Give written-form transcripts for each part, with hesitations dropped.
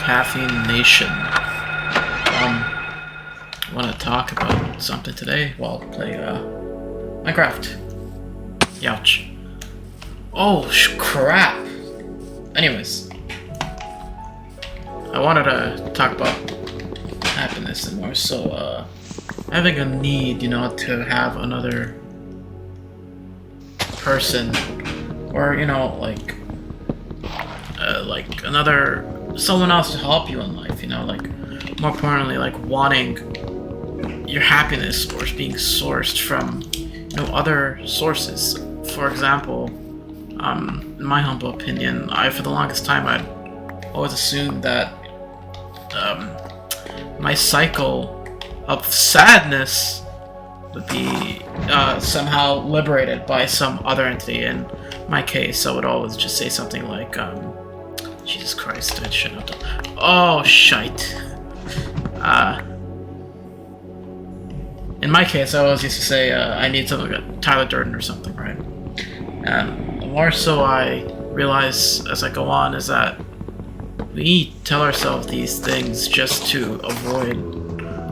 Caffeine Nation. I want to talk about something today while play Minecraft. Youch. Oh crap. Anyways, I wanted to talk about happiness and more so having a need, to have another person, or like another someone else to help you in life. Like more importantly, like wanting your happiness or being sourced from other sources. For example, in my humble opinion, for the longest time I'd always assumed that my cycle of sadness would be somehow liberated by some other entity. In my case, I would always just say something like, Jesus Christ, I shouldn't have done. Oh, shite. In my case, I always used to say, I need something like Tyler Durden or something, right? And the more so I realize as I go on is that we tell ourselves these things just to avoid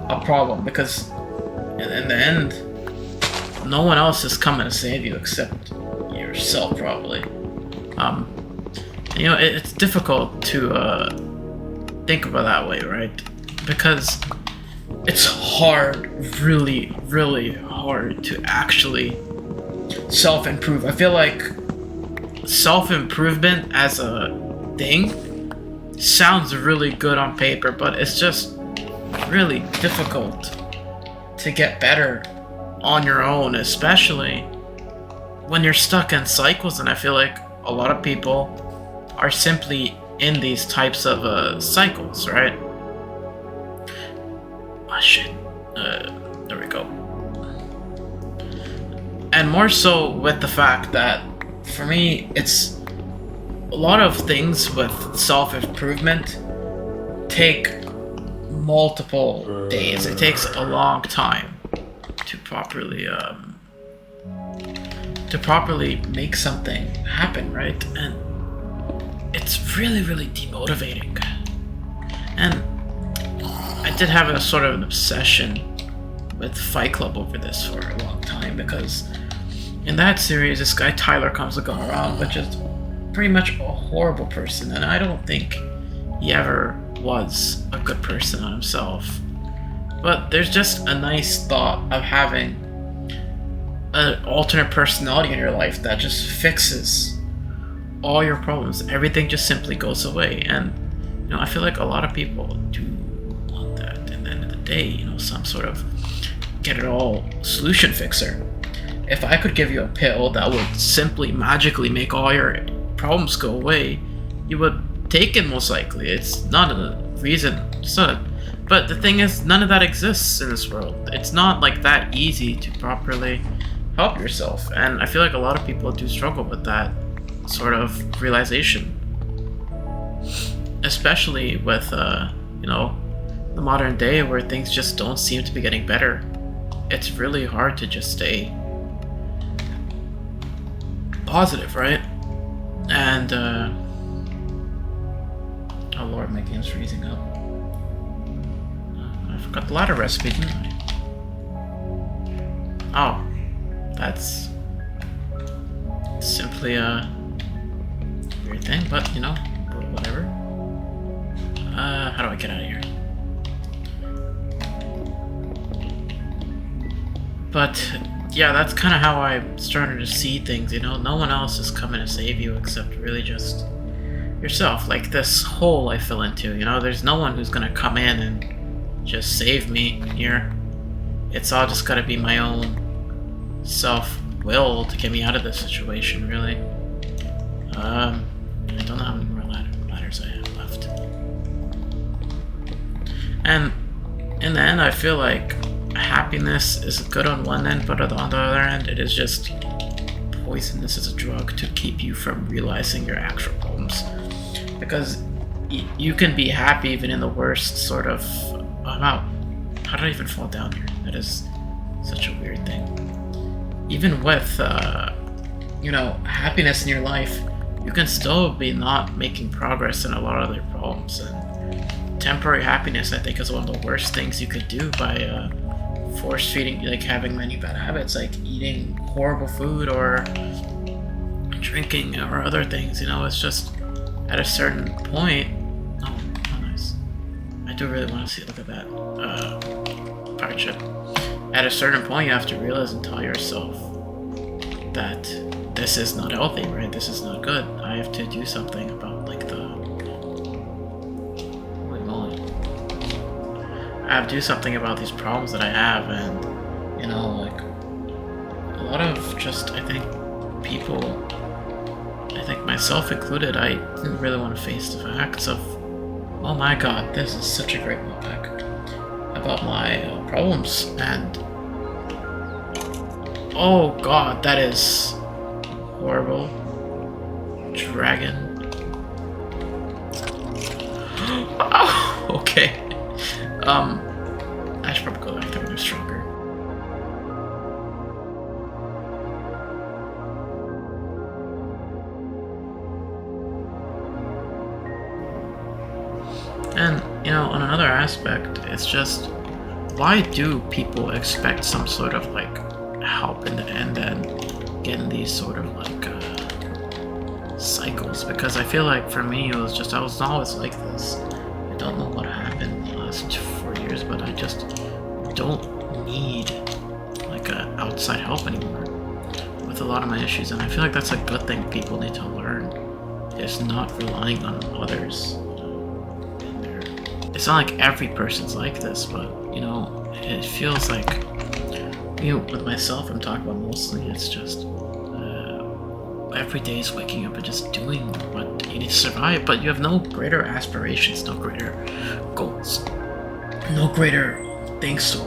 a problem, because in the end, no one else is coming to save you except yourself, probably. It's difficult to think about that way, right? Because it's hard, really, really hard to actually self-improve. I feel like self-improvement as a thing sounds really good on paper, but it's just really difficult to get better on your own, especially when you're stuck in cycles. And I feel like a lot of people are simply in these types of cycles, right? Oh shit. There we go. And more so with the fact that for me, it's a lot of things with self-improvement take multiple days. It takes a long time to properly make something happen, right? And it's really, really demotivating. And I did have a sort of an obsession with Fight Club over this for a long time, because in that series, this guy Tyler comes around, which is pretty much a horrible person, and I don't think he ever was a good person on himself. But there's just a nice thought of having an alternate personality in your life that just fixes all your problems. Everything just simply goes away. And I feel like a lot of people do want that. And at the end of the day, some sort of get it all solution fixer. If I could give you a pill that would simply magically make all your problems go away, you would take it most likely. It's not a reason. But the thing is, none of that exists in this world. It's not like that easy to properly help yourself. And I feel like a lot of people do struggle with that sort of realization. Especially with, the modern day where things just don't seem to be getting better. It's really hard to just stay positive, right? And, oh lord, my game's freezing up. I forgot the ladder recipe, didn't I? Oh, that's simply a weird thing, but whatever. How do I get out of here? But yeah, that's kind of how I'm starting to see things. No one else is coming to save you except really just yourself. Like this hole I fell into, there's no one who's gonna come in and just save me here. It's all just gotta be my own self-will to get me out of this situation, really. I don't know how many more ladders I have left. And in the end, I feel like happiness is good on one end, but on the other end, it is just poisonous as a drug to keep you from realizing your actual problems. Because you can be happy even in the worst sort of... Wow, how did I even fall down here? That is such a weird thing. Even with, happiness in your life, you can still be not making progress in a lot of other problems. And temporary happiness, I think, is one of the worst things you could do by force feeding, like having many bad habits, like eating horrible food or drinking or other things. It's just at a certain point. Oh, nice. I do really want to see. Look at that. Pirate ship. At a certain point, you have to realize and tell yourself that this is not healthy, right? This is not good. I have to do something about, like, holy moly. I have to do something about these problems that I have, and, like, a lot of just, I think, people, I think myself included, I didn't really want to face the facts of, oh my god, this is such a great look back about my problems, and oh god, that is horrible. Dragon. Oh, okay. I should probably go back there when they're stronger. And, on another aspect, it's just, why do people expect some sort of, like, help in the end and get in these sort of, like, cycles? Because I feel like for me, it was just, I was always like this. I don't know what happened in the last 4 years, but I just don't need, like, outside help anymore with a lot of my issues. And I feel like that's a good thing people need to learn, is not relying on others. It's not like every person's like this, but, it feels like, with myself, I'm talking about mostly, it's just, every day is waking up and just doing what you need to survive, but you have no greater aspirations, no greater goals, no greater things to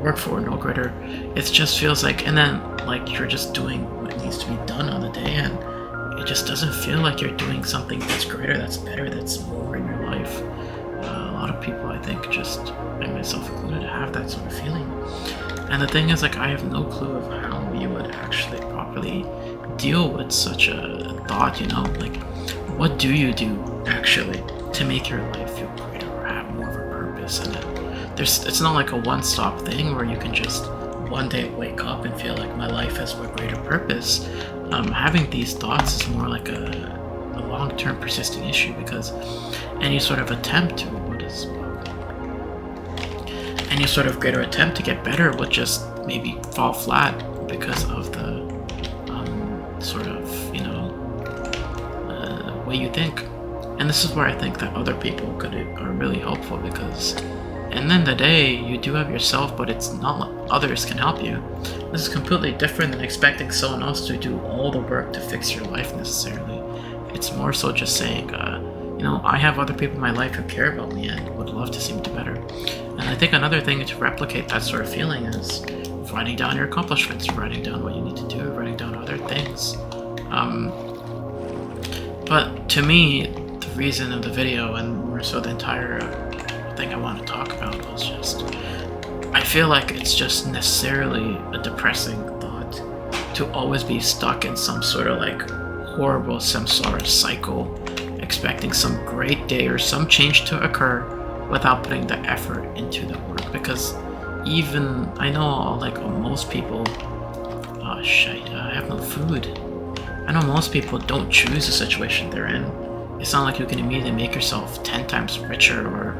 work for, no greater, it just feels like, and then, like, you're just doing what needs to be done on the day, and it just doesn't feel like you're doing something that's greater, that's better, that's more in your life. A lot of people, I think, just, and myself included, have that sort of feeling. And the thing is, like, I have no clue of how you would actually properly deal with such a thought, like, what do you do actually to make your life feel greater or have more of a purpose? And it's not like a one-stop thing where you can just one day wake up and feel like my life has a greater purpose. Having these thoughts is more like a long-term persisting issue, because any sort of attempt to any sort of greater attempt to get better would just maybe fall flat because of the sort of way you think. And this is where I think that other people are really helpful, because and then the day you do have yourself, but it's not like others can help you. This is completely different than expecting someone else to do all the work to fix your life necessarily. It's more so just saying, I have other people in my life who care about me and would love to see me do better. And I think another thing to replicate that sort of feeling is writing down your accomplishments, writing down what you need to do, writing down other things. But to me, the reason of the video, and more so the entire thing I want to talk about, was just, I feel like it's just necessarily a depressing thought to always be stuck in some sort of, like, horrible samsara cycle, expecting some great day or some change to occur without putting the effort into the work. Because even, I know, like, most people, oh shit, I have no food. I know most people don't choose the situation they're in. It's not like you can immediately make yourself 10 times richer or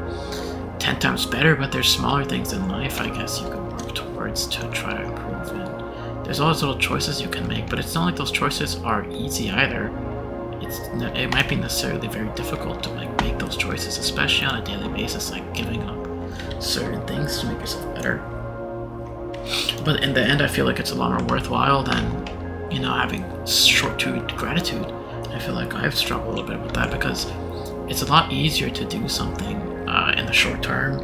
10 times better, but there's smaller things in life, I guess, you can work towards to try to improve. And there's all those little choices you can make, but it's not like those choices are easy either. It might be necessarily very difficult to, like, make those choices, especially on a daily basis, like giving up certain things to make yourself better. But in the end, I feel like it's a lot more worthwhile than, having short-term gratitude. I feel like I've struggled a little bit with that, because it's a lot easier to do something in the short term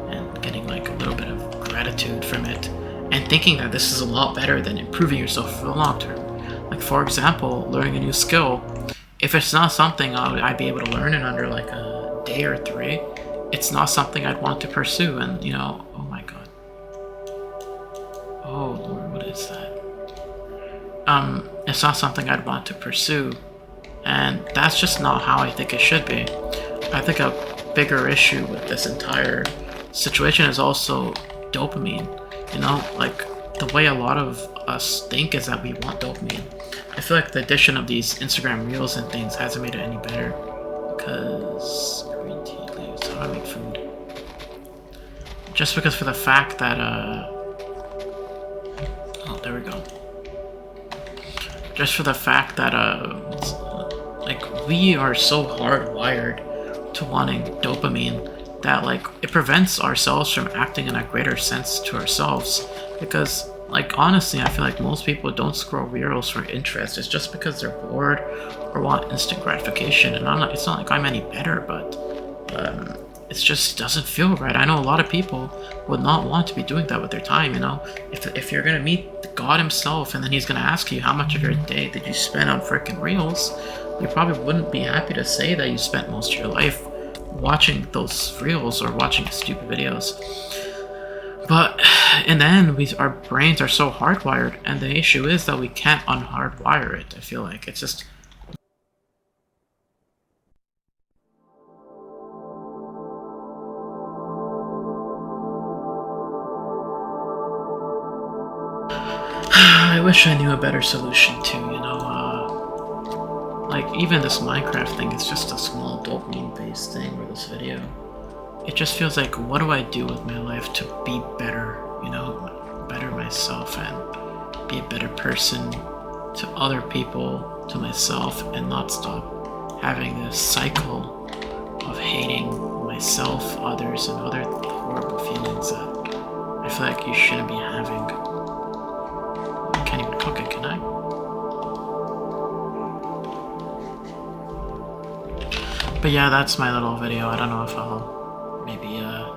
and getting, like, a little bit of gratitude from it and thinking that this is a lot better than improving yourself for the long term. Like, for example, learning a new skill. If it's not something I'd be able to learn in under, like, a day or 3, it's not something I'd want to pursue. And, oh my god. Oh Lord, what is that? It's not something I'd want to pursue And that's just not how I think it should be. I think a bigger issue with this entire situation is also dopamine. You know, like the way a lot of us think is that we want dopamine. I feel like the addition of these Instagram reels and things hasn't made it any better. Because green tea leaves, how do I make food? Just because for the fact that oh, there we go. Just for the fact that like we are so hardwired to wanting dopamine that like it prevents ourselves from acting in a greater sense to ourselves. Because like honestly, I feel like most people don't scroll reels for interest. It's just because they're bored or want instant gratification. And it's not like I'm any better, but it just doesn't feel right. I know a lot of people would not want to be doing that with their time. You know, if you're gonna meet God himself and then he's gonna ask you how much of your day did you spend on freaking reels, you probably wouldn't be happy to say that you spent most of your life watching those reels or watching stupid videos. But in the end, our brains are so hardwired, and the issue is that we can't unhardwire it. I feel like it's just. I wish I knew a better solution too, you know. Like even this Minecraft thing is just a small dopamine-based thing, or this video. It just feels like, what do I do with my life to be better, you know, better myself and be a better person to other people, to myself, and not stop having this cycle of hating myself, others, and other horrible feelings that I feel like you shouldn't be having. I can't even cook it, can I? But yeah, that's my little video. I don't know if I'll maybe I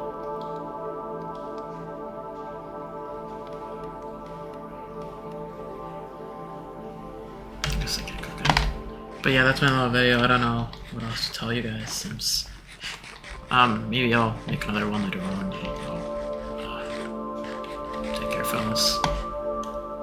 guess I can't cook it. But yeah, that's my little video. I don't know what else to tell you guys since maybe I'll make another one later on. Take care, fellas.